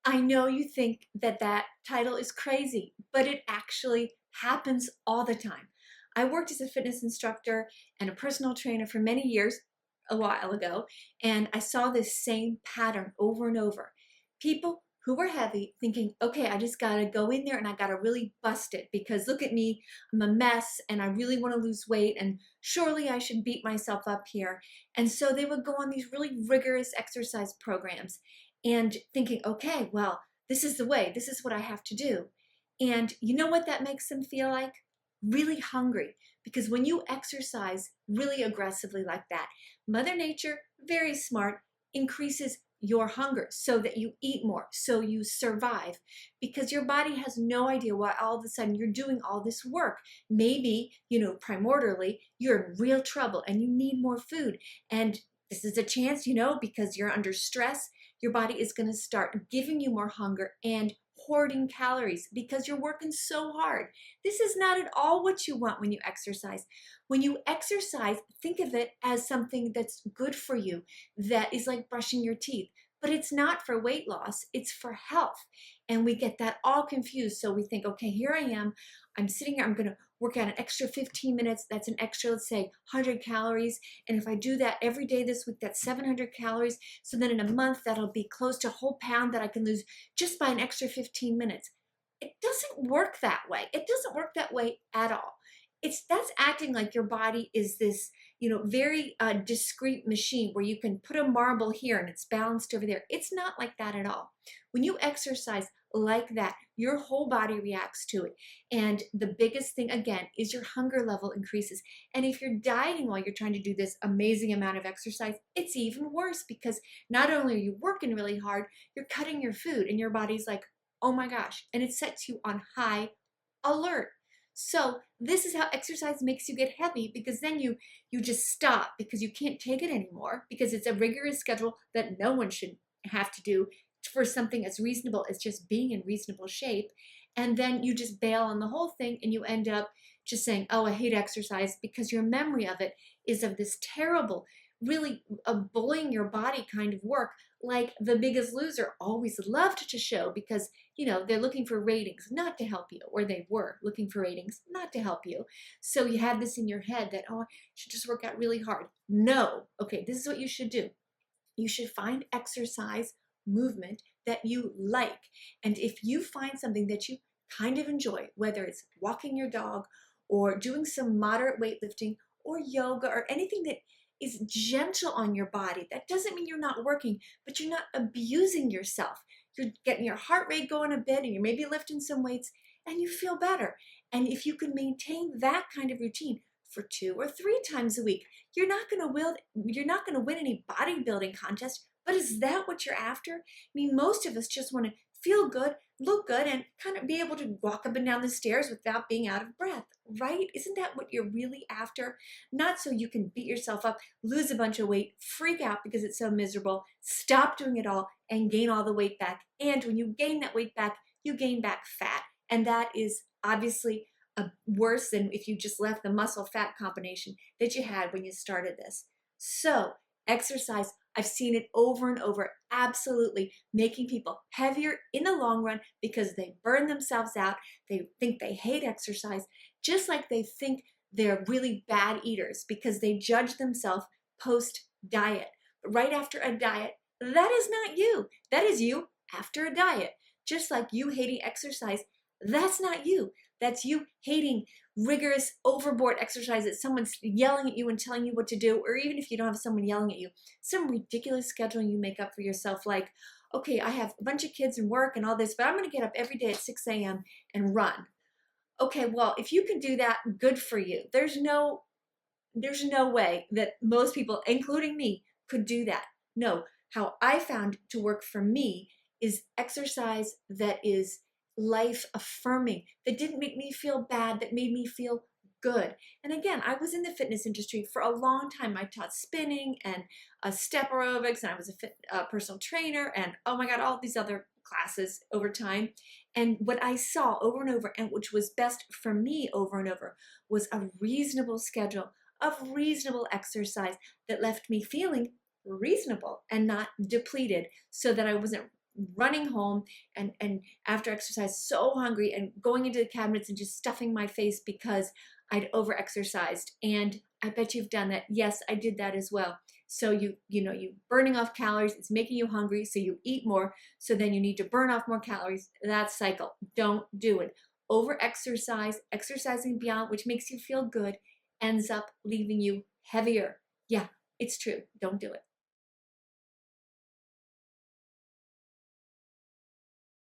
I know you think that that title is crazy, but it actually happens all the time. I worked as a fitness instructor and a personal trainer for many years a while ago, and I saw this same pattern over and over. People who were heavy thinking, okay, I just gotta go in there and I gotta really bust it because look at me, I'm a mess and I really wanna lose weight and surely I should beat myself up here. And so they would go on these really rigorous exercise programs and thinking, okay, well, this is the way, this is what I have to do. And you know what that makes them feel like? Really hungry. Because when you exercise really aggressively like that, Mother Nature, very smart, increases your hunger so that you eat more, so you survive. Because your body has no idea why all of a sudden you're doing all this work. Maybe, primordially, you're in real trouble and you need more food. And this is a chance, because you're under stress, your body is going to start giving you more hunger and hoarding calories because you're working so hard. This is not at all what you want when you exercise. When you exercise, think of it as something that's good for you, that is like brushing your teeth. But it's not for weight loss, it's for health. And we get that all confused. So we think, okay, here I am. I'm sitting here, I'm going to work out an extra 15 minutes. That's an extra, let's say, 100 calories. And if I do that every day this week, that's 700 calories. So then in a month, that'll be close to a whole pound that I can lose just by an extra 15 minutes. It doesn't work that way. It doesn't work that way at all. That's acting like your body is this, very discrete machine where you can put a marble here and it's balanced over there. It's not like that at all. When you exercise like that, your whole body reacts to it. And the biggest thing, again, is your hunger level increases. And if you're dieting while you're trying to do this amazing amount of exercise, it's even worse because not only are you working really hard, you're cutting your food and your body's like, oh my gosh, and it sets you on high alert. So this is how exercise makes you get heavy because then you just stop because you can't take it anymore because it's a rigorous schedule that no one should have to do for something as reasonable as just being in reasonable shape. And then you just bail on the whole thing and you end up just saying, oh, I hate exercise because your memory of it is of this terrible, really bullying your body kind of work like The Biggest Loser always loved to show because they're looking for ratings, not to help you, or they were looking for ratings, not to help you. So you have this in your head that, oh, I should just work out really hard. No. Okay, this is what you should do. You should find exercise movement that you like. And if you find something that you kind of enjoy, whether it's walking your dog or doing some moderate weightlifting or yoga or anything that is gentle on your body, that doesn't mean you're not working, but you're not abusing yourself. You're getting your heart rate going a bit and you're maybe lifting some weights and you feel better. And if you can maintain that kind of routine for 2 or 3 times a week, you're not going to win any bodybuilding contest, but is that what you're after? I mean, most of us just want to feel good, look good, and kind of be able to walk up and down the stairs without being out of breath, right? Isn't that what you're really after? Not so you can beat yourself up, lose a bunch of weight, freak out because it's so miserable, stop doing it all, and gain all the weight back. And when you gain that weight back, you gain back fat. And that is obviously worse than if you just left the muscle fat combination that you had when you started this. So exercise, I've seen it over and over, absolutely making people heavier in the long run because they burn themselves out. They think they hate exercise, just like they think they're really bad eaters because they judge themselves post diet. But right after a diet, that is not you. That is you after a diet. Just like you hating exercise, that's not you. That's you hating rigorous, overboard exercise that someone's yelling at you and telling you what to do, or even if you don't have someone yelling at you, some ridiculous scheduling you make up for yourself like, okay, I have a bunch of kids and work and all this, but I'm going to get up every day at 6 a.m. and run. Okay, well, if you can do that, good for you. There's no way that most people, including me, could do that. No, how I found to work for me is exercise that is life affirming, that didn't make me feel bad, that made me feel good. And again, I was in the fitness industry for a long time. I taught spinning and step aerobics, and I was a personal trainer, and oh my God, all these other classes over time. And what I saw over and over, and which was best for me over and over, was a reasonable schedule of reasonable exercise that left me feeling reasonable and not depleted, so that I wasn't running home and after exercise so hungry and going into the cabinets and just stuffing my face because I'd over-exercised. And I bet you've done that. Yes, I did that as well. So you burning off calories, it's making you hungry, so you eat more, so then you need to burn off more calories. That cycle. Don't do it. Over-exercise, exercising beyond, which makes you feel good, ends up leaving you heavier. Yeah, it's true. Don't do it.